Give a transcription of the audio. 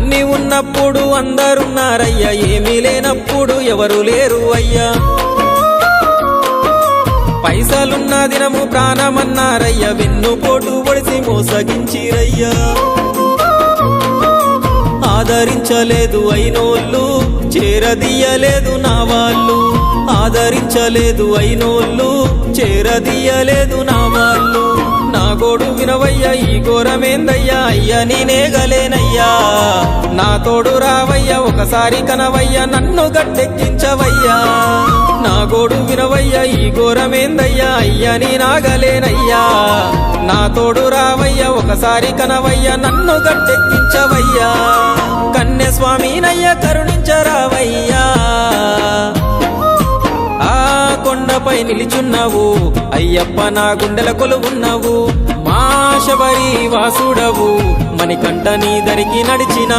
అన్ని ఉన్నప్పుడు అందరున్నారయ్యా, ఏమీ లేనప్పుడు ఎవరు లేరు అయ్యా. పైసలున్న దినము ప్రాణమన్నారయ్యా, వెన్నుపోటు పొడిసి మోసగించిరయ్యా. ఆదరించలేదు అయినోళ్ళు, చేరదీయలేదు నా వాళ్ళు. ఆదరించలేదు అయినోళ్ళు, చేరదీయలేదు నా వాళ్ళు. నా గోడు వినవయ్యా, ఈ ఘోరమేందయ్యా, అయ్యా నేనేగలేనయ్యా. నా తోడు రావయ్యా, ఒకసారి కనవయ్యా, నన్ను గట్టెక్కించవయ్యా. నా గోడు వినవయ్యా, ఈ ఘోరమేందయ్యా, అయ్యా నేనాగలేనయ్యా. నా తోడు రావయ్యా, ఒకసారి కనవయ్యా, నన్ను గట్టెక్కించవయ్యా. కన్య స్వామినయ్యా, కరుణించరావయ్యా. ఆ కొండపై నిలిచున్నావు అయ్యప్ప, నా గుండెల కొలువున్నావు. మా శబరి వాసుడవు, మణికంఠ నీ దరికి నడిచిన